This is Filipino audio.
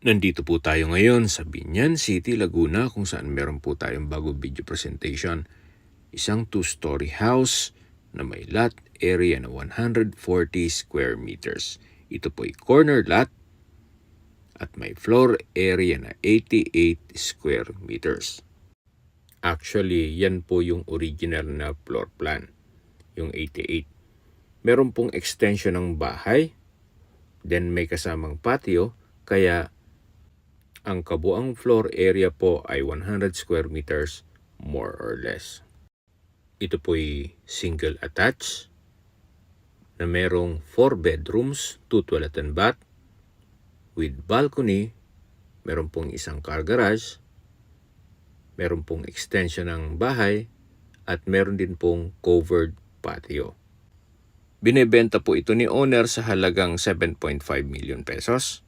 Nandito po tayo ngayon sa Binyan City, Laguna kung saan meron po tayong bago video presentation. Isang 2-story house na may lot area na 140 square meters. Ito po ay corner lot at may floor area na 88 square meters. Actually, yan po yung original na floor plan, yung 88. Meron pong extension ng bahay, then may kasamang patio, kaya ang kabuang floor area po ay 100 square meters more or less. Ito po ay single attached na merong 4 bedrooms, 2 toilet and bath with balcony, meron pong isang car garage, meron pong extension ng bahay at meron din pong covered patio. Binebenta po ito ni owner sa halagang 7.5 million pesos.